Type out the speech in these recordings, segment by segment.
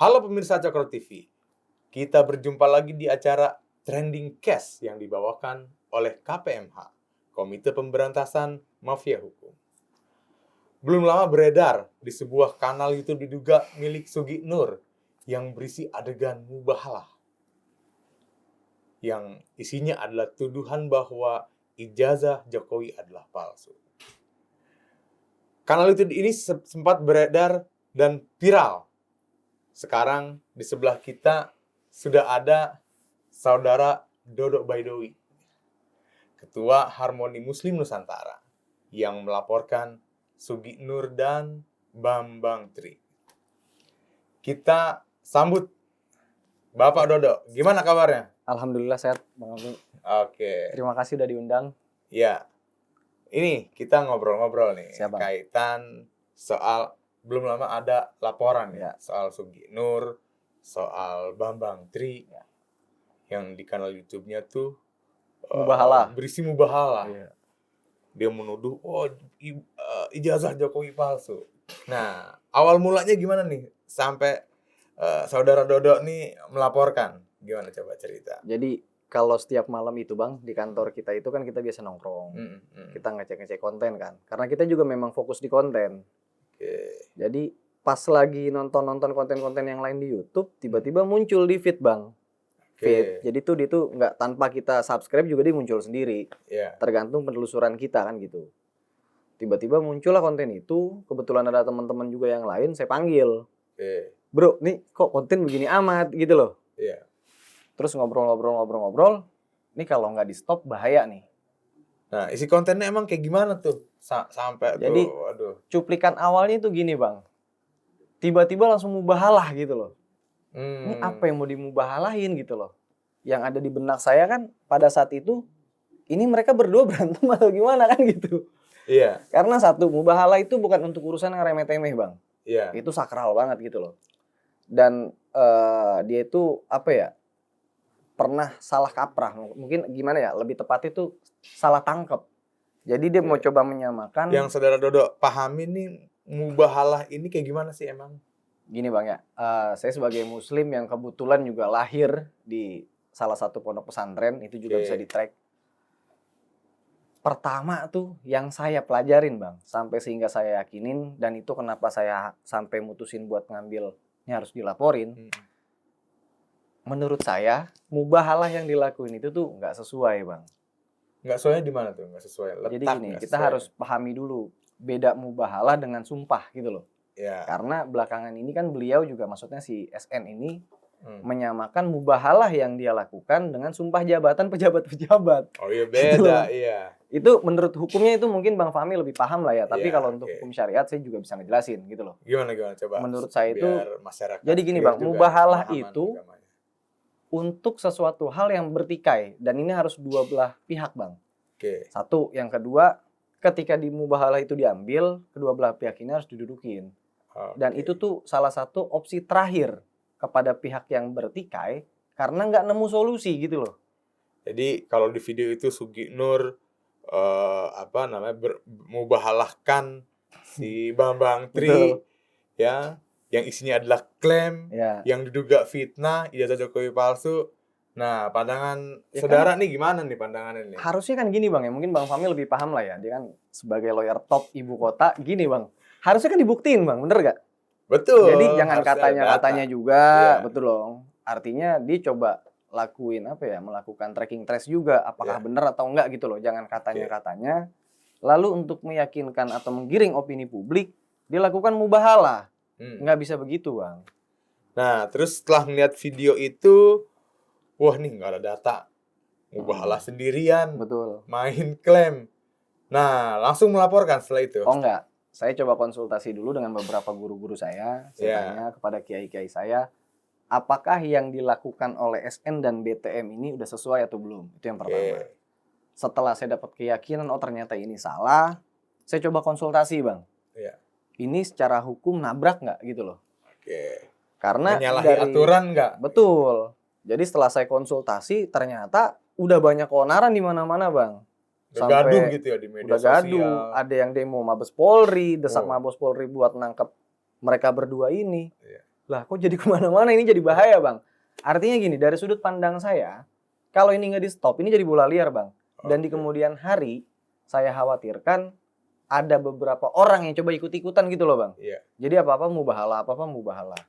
Halo pemirsa Cokro TV, kita berjumpa lagi di acara Trending Cast yang dibawakan oleh KPMH, Komite Pemberantasan Mafia Hukum. Belum lama beredar di sebuah kanal YouTube diduga milik Sugi Nur yang berisi adegan mubahalah. Yang isinya adalah tuduhan bahwa ijazah Jokowi adalah palsu. Kanal YouTube ini sempat beredar dan viral. Sekarang di sebelah kita sudah ada Saudara Dodo Baidowi, Ketua Harmoni Muslim Nusantara, yang melaporkan Sugi Nur dan Bambang Tri. Kita sambut Bapak Dodo. Gimana kabarnya? Alhamdulillah sehat, Bang Alvin. Oke. Terima kasih udah diundang. Ya, ini kita ngobrol-ngobrol nih. Siap, Bang. Kaitan soal belum lama ada laporan ya soal Sugi Nur, soal Bambang Tri, yang di kanal YouTube-nya tuh Mubahalah. berisi mubahalah. Iya. Dia menuduh, ijazah Jokowi palsu. Nah, awal mulanya gimana nih sampai Saudara Dodo nih melaporkan? Gimana coba cerita? Jadi kalau setiap malam itu Bang, di kantor kita itu kan kita biasa nongkrong. Kita ngecek-ngecek konten kan. Karena kita juga memang fokus di konten. Jadi pas lagi nonton konten-konten yang lain di YouTube, tiba-tiba muncul di feed Bang. Feed. Jadi tuh dia tuh nggak tanpa kita subscribe juga dia muncul sendiri. Tergantung penelusuran kita kan gitu. Tiba-tiba muncullah konten itu, kebetulan ada teman-teman juga yang lain, saya panggil. Bro, nih kok konten begini amat gitu loh. Terus ngobrol-ngobrol, nih kalau nggak di stop bahaya nih. Nah, isi kontennya emang kayak gimana tuh? Sampai jadi, tuh, waduh. Cuplikan awalnya itu gini Bang. Tiba-tiba langsung mubahalah gitu loh. Ini apa yang mau dimubahalahin gitu loh. Yang ada di benak saya kan pada saat itu, ini mereka berdua berantem atau gimana kan gitu. Iya. Karena satu, mubahalah itu bukan untuk urusan yang remeh-temeh Bang. Iya. Itu sakral banget gitu loh. Dan dia itu apa ya, pernah salah kaprah. Mungkin gimana ya, lebih tepat itu salah tangkep. Jadi dia mau coba menyamakan. Yang Saudara Dodo pahami nih, mubahalah ini kayak gimana sih emang? Gini Bang ya, saya sebagai muslim yang kebetulan juga lahir di salah satu pondok pesantren, itu juga bisa di-track. Pertama tuh yang saya pelajarin Bang, sampai sehingga saya yakinin, dan itu kenapa saya sampai mutusin buat ngambil ini harus dilaporin. Menurut saya, mubahalah yang dilakuin itu tuh nggak sesuai Bang. Nggak sesuai di mana tuh? Nggak sesuai. Jadi gini, kita harus pahami dulu beda mubahalah dengan sumpah gitu loh. Karena belakangan ini kan beliau juga, maksudnya si SN ini menyamakan mubahalah yang dia lakukan dengan sumpah jabatan pejabat-pejabat. Oh iya, beda, iya. Itu menurut hukumnya itu mungkin Bang Fahmi lebih paham lah ya. Tapi kalau untuk hukum syariat saya juga bisa ngejelasin gitu loh. Gimana coba? Menurut saya itu, masyarakat jadi gini Bang, mubahalah itu untuk sesuatu hal yang bertikai, dan ini harus dua belah pihak Bang. Satu, yang kedua, ketika di mubahalah itu diambil, kedua belah pihak ini harus didudukin. Dan itu tuh salah satu opsi terakhir kepada pihak yang bertikai karena nggak nemu solusi gitu loh. Jadi kalau di video itu Sugi Nur mubahalahkan si Bambang Tri ya, yang isinya adalah klaim yang diduga fitnah, ijazah Jokowi palsu. Nah, pandangan saudara nih gimana nih pandangannya nih? Harusnya kan gini Bang ya, mungkin Bang Fahmi lebih paham lah ya. Dia kan sebagai lawyer top ibu kota, gini Bang. Harusnya kan dibuktiin Bang, bener gak? Betul. Jadi jangan katanya juga, betul dong. Artinya dia coba lakuin melakukan tracking trace juga, apakah bener atau enggak gitu loh. Jangan katanya. Lalu untuk meyakinkan atau menggiring opini publik, dia lakukan mubahalah. Nggak bisa begitu Bang. Nah, terus setelah melihat video itu, wah nih nggak ada data, mubahalah sendirian, main klaim. Nah, langsung melaporkan setelah itu. Oh enggak, saya coba konsultasi dulu dengan beberapa guru-guru saya tanya kepada kiai-kiai saya, apakah yang dilakukan oleh SN dan BTM ini udah sesuai atau belum? Itu yang pertama. Setelah saya dapat keyakinan, oh ternyata ini salah, saya coba konsultasi Bang. Ini secara hukum nabrak nggak gitu loh? Karena menyalahi aturan nggak? Betul. Jadi setelah saya konsultasi, ternyata udah banyak keonaran di mana-mana Bang. Udah gaduh gitu ya di media sosial. Ada yang demo Mabes Polri, desak Mabes Polri buat nangkep mereka berdua ini. Lah kok jadi kemana-mana, ini jadi bahaya Bang. Artinya gini, dari sudut pandang saya, kalau ini nggak di stop, ini jadi bola liar Bang. Dan di kemudian hari, saya khawatirkan ada beberapa orang yang coba ikut-ikutan gitu loh Bang. Iya. Jadi apa-apa mubahalah, apa-apa mubahalah.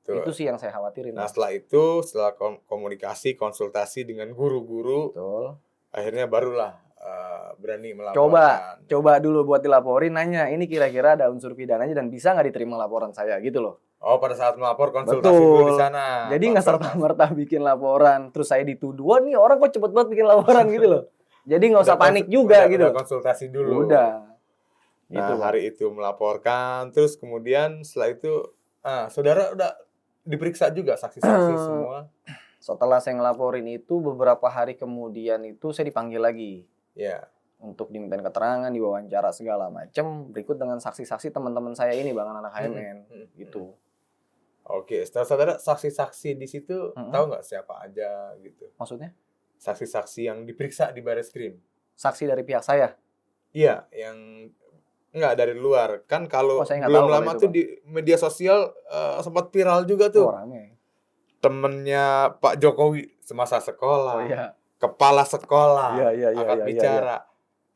Itu sih yang saya khawatirin. Nah setelah itu, setelah komunikasi, konsultasi dengan guru-guru, akhirnya barulah berani melaporkan. Coba dulu buat dilaporin, nanya ini kira-kira ada unsur pidananya dan bisa nggak diterima laporan saya gitu loh. Oh, pada saat melapor konsultasi dulu di sana. Jadi nggak serta-merta bikin laporan, terus saya dituduh, wah nih orang kok cepet banget bikin laporan gitu loh. Jadi nggak usah panik juga gitu. Udah konsultasi dulu. Udah. Nah, gitu, hari itu melaporkan, terus kemudian setelah itu, saudara udah diperiksa juga saksi-saksi semua. Setelah saya ngelaporin itu, beberapa hari kemudian itu saya dipanggil lagi. Ya. Untuk dimintain keterangan, diwawancara segala macam, berikut dengan saksi-saksi teman-teman saya ini Bang, anak HMN, gitu. Oke, setelah saudara saksi-saksi di situ, tahu nggak siapa aja gitu? Maksudnya? Saksi-saksi yang diperiksa di Bareskrim. Saksi dari pihak saya? Iya, yang nggak dari luar. Kan kalau belum lama tuh di media sosial sempat viral juga tuh. Rame. Temennya Pak Jokowi semasa sekolah. Iya. Kepala sekolah angkat bicara.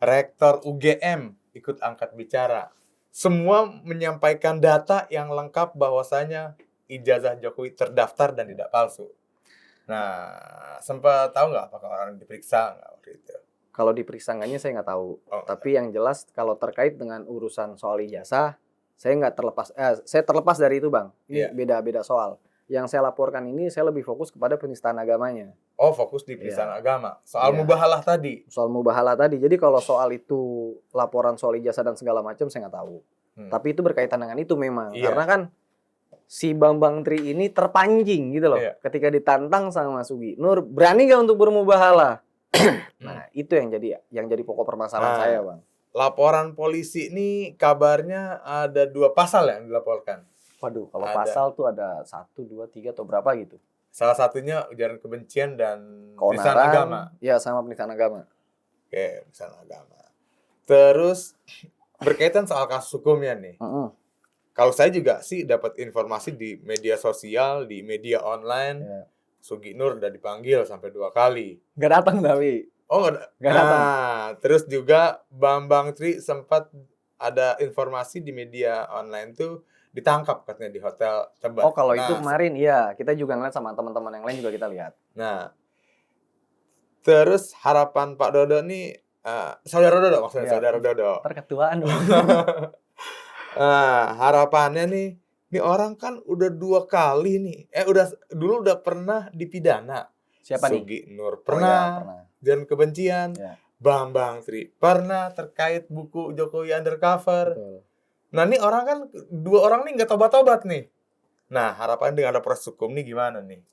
Rektor UGM ikut angkat bicara. Semua menyampaikan data yang lengkap bahwasanya ijazah Jokowi terdaftar dan tidak palsu. Nah, sempat tahu nggak apakah orang diperiksa nggak waktu itu? Kalau diperiksa enggaknya saya nggak tahu. Tapi yang jelas kalau terkait dengan urusan soal ijazah, saya terlepas dari itu Bang. Ini beda-beda soal. Yang saya laporkan ini saya lebih fokus kepada penistaan agamanya. Oh, fokus di penistaan agama. Soal mubahalah tadi. Soal mubahalah tadi. Jadi kalau soal itu laporan soal ijazah dan segala macam saya nggak tahu. Tapi itu berkaitan dengan itu memang. Karena kan si Bambang Tri ini terpancing gitu loh. Ketika ditantang sama Sugi Nur, berani gak untuk bermubahalah? Nah, itu yang jadi pokok permasalahan saya, Bang. Laporan polisi ini kabarnya ada 2 pasal yang dilaporkan. Waduh, kalau pasal tuh ada 1, 2, 3 atau berapa gitu. Salah satunya ujaran kebencian dan penistaan agama. Iya, sama penistaan agama. Oke, penistaan agama. Terus berkaitan soal kasus hukumnya nih. Kalau saya juga sih dapat informasi di media sosial, di media online, Sugi Nur udah dipanggil sampai 2 kali. Nggak datang tapi. Oh, nggak datang. Terus juga Bambang Tri sempat ada informasi di media online tuh ditangkap katanya di Hotel Tebet. Oh, kalau itu kemarin iya, kita juga ngeliat sama teman-teman yang lain juga kita lihat. Nah, terus harapan Pak Dodo nih, saudara Dodo maksudnya, saudara Dodo. Perketuaan. Harapannya nih orang kan udah 2 kali nih. Dulu udah pernah dipidana. Siapa nih? Sugi Nur pernah. Dan kebencian. Bambang Tri pernah terkait buku Jokowi Undercover. Betul. Nah, ini orang kan 2 orang nih nggak tobat-tobat nih. Nah, harapan dengan ada proses hukum nih gimana nih?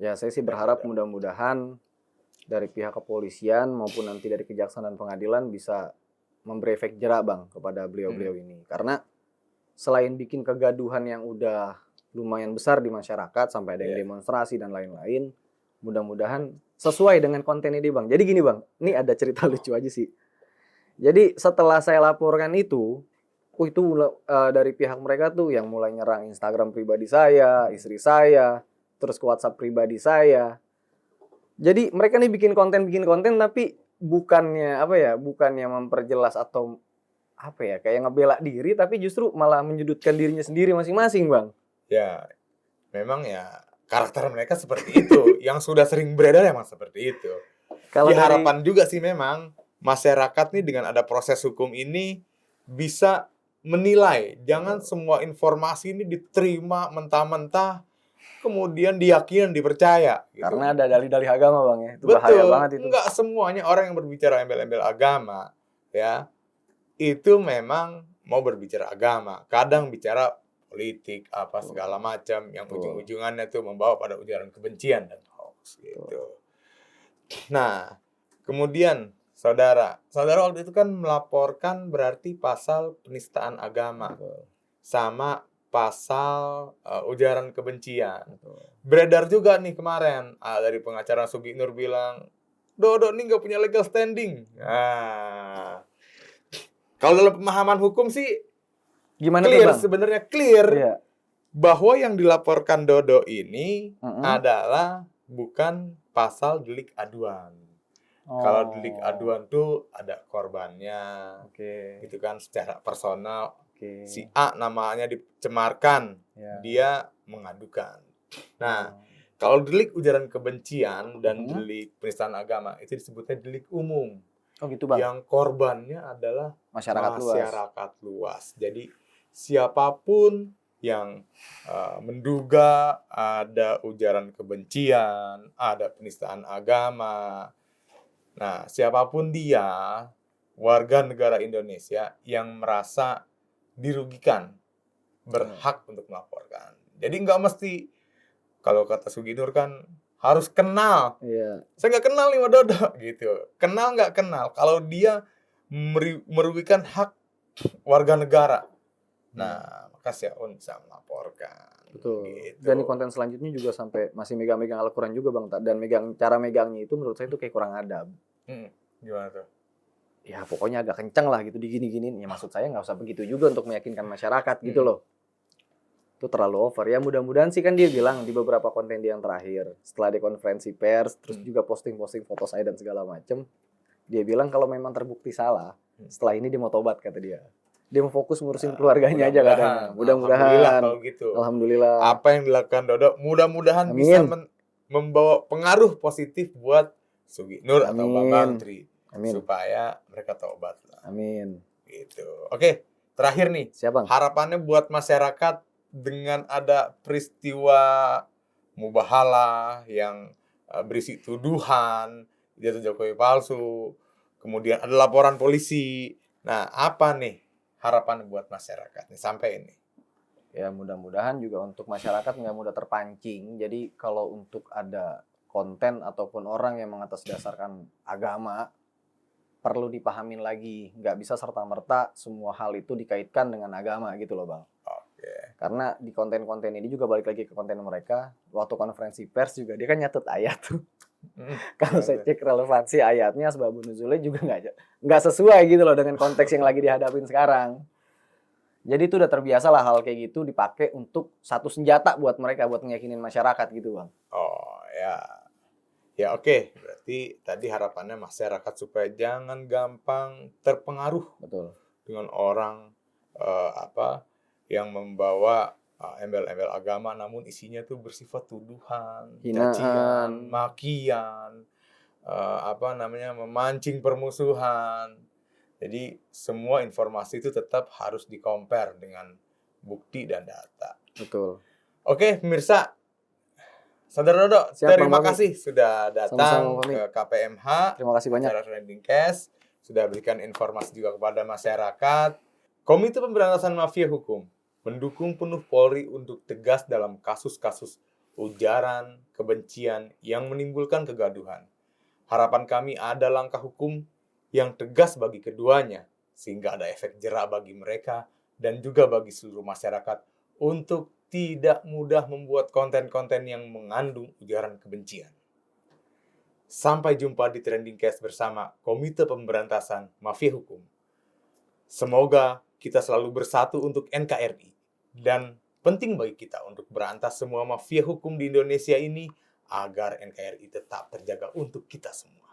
Ya, saya sih berharap mudah-mudahan dari pihak kepolisian maupun nanti dari kejaksaan dan pengadilan bisa memberi efek jerak Bang kepada beliau-beliau ini. Karena selain bikin kegaduhan yang udah lumayan besar di masyarakat sampai ada yang demonstrasi dan lain-lain, mudah-mudahan sesuai dengan konten ini Bang. Jadi gini Bang, ini ada cerita lucu aja sih. Jadi setelah saya laporkan itu dari pihak mereka tuh yang mulai nyerang Instagram pribadi saya, istri saya, terus ke WhatsApp pribadi saya. Jadi mereka nih bikin konten tapi bukannya bukannya memperjelas atau kayak ngebela diri, tapi justru malah menyudutkan dirinya sendiri masing-masing, Bang. Ya, memang ya karakter mereka seperti itu. Yang sudah sering beredar emang seperti itu. Harapan juga sih memang masyarakat nih dengan ada proses hukum ini bisa menilai. Jangan semua informasi ini diterima mentah-mentah, kemudian diyakini dan dipercaya. Gitu. Karena ada dalih-dalih agama Bang ya. Itu betul, bahaya banget itu. Enggak semuanya orang yang berbicara embel-embel agama ya itu memang mau berbicara agama. Kadang bicara politik segala macam yang ujung-ujungannya tuh membawa pada ujaran kebencian dan hoax gitu. Nah, kemudian Saudara waktu itu kan melaporkan berarti pasal penistaan agama sama pasal ujaran kebencian. Beredar juga nih kemarin dari pengacara Sugi Nur bilang, Dodo nih nggak punya legal standing. Nah, kalau dalam pemahaman hukum sih gimana clear tuh Bang? Sebenarnya clear. Iya. bahwa yang dilaporkan Dodo ini adalah bukan pasal delik aduan. Kalau delik aduan tuh ada korbannya, gitu kan, secara personal. Si A namanya dicemarkan, dia mengadukan. Nah, kalau delik ujaran kebencian dan delik penistaan agama itu disebutnya delik umum. Oh gitu Bang. Yang korbannya adalah masyarakat luas. Jadi siapapun yang menduga ada ujaran kebencian, ada penistaan agama. Nah, siapapun dia, warga negara Indonesia yang merasa dirugikan, berhak untuk melaporkan. Jadi nggak mesti, kalau kata Suginur kan, harus kenal. Saya nggak kenal nih sama Dodo, gitu. Kenal nggak kenal, kalau dia merugikan hak warga negara, nah maka Syaun bisa melaporkan. Betul. Gitu. Dan di konten selanjutnya juga sampai masih megang-megang Al-Quran juga Bang. Dan cara megangnya itu menurut saya itu kayak kurang adab. Gimana tuh? Ya pokoknya agak kencang lah gitu digini-giniin. Ya maksud saya nggak usah begitu juga untuk meyakinkan masyarakat gitu loh. Itu terlalu over. Ya mudah-mudahan sih kan dia bilang di beberapa konten dia yang terakhir. Setelah dia konferensi pers, terus juga posting-posting foto saya dan segala macem. Dia bilang kalau memang terbukti salah, setelah ini dia mau tobat kata dia. Dia mau fokus ngurusin keluarganya aja katanya. Mudah-mudahan. Alhamdulillah kalau gitu. Alhamdulillah. Apa yang dilakukan Dodo mudah-mudahan bisa membawa pengaruh positif buat Suginur atau Bambang Tri. Supaya mereka tobat lah. Amin. Gitu. Oke, terakhir nih. Siap, Bang. Harapannya buat masyarakat dengan ada peristiwa mubahalah yang berisi tuduhan, jatuh Jokowi palsu, kemudian ada laporan polisi. Nah, apa nih harapan buat masyarakat nih sampai ini? Ya mudah-mudahan juga untuk masyarakat nggak mudah terpancing. Jadi kalau untuk ada konten ataupun orang yang mengatasdasarkan agama, perlu dipahamin lagi. Nggak bisa serta-merta semua hal itu dikaitkan dengan agama gitu loh Bang. Karena di konten-konten ini juga balik lagi ke konten mereka. Waktu konferensi pers juga dia kan nyatet ayat tuh. Kalau saya cek relevansi ayatnya, asbabun nuzulnya juga nggak sesuai gitu loh dengan konteks yang lagi dihadapin sekarang. Jadi itu udah terbiasa lah hal kayak gitu dipakai untuk satu senjata buat mereka buat meyakinin masyarakat gitu Bang. Oh ya, ya oke. Berarti tadi harapannya masyarakat supaya jangan gampang terpengaruh dengan orang yang membawa embel-embel agama namun isinya tuh bersifat tuduhan, cacian, makian, memancing permusuhan. Jadi semua informasi itu tetap harus di-compare dengan bukti dan data. Betul. Oke, pemirsa. Saudara Dodo, terima kasih sudah datang ke KPMH. Terima kasih banyak. Acara Trending Cast sudah berikan informasi juga kepada masyarakat. Komite Pemberantasan Mafia Hukum mendukung penuh Polri untuk tegas dalam kasus-kasus ujaran kebencian yang menimbulkan kegaduhan. Harapan kami ada langkah hukum yang tegas bagi keduanya, sehingga ada efek jera bagi mereka dan juga bagi seluruh masyarakat untuk tidak mudah membuat konten-konten yang mengandung ujaran kebencian. Sampai jumpa di Trending Cast bersama Komite Pemberantasan Mafia Hukum. Semoga kita selalu bersatu untuk NKRI. Dan penting bagi kita untuk berantas semua mafia hukum di Indonesia ini agar NKRI tetap terjaga untuk kita semua.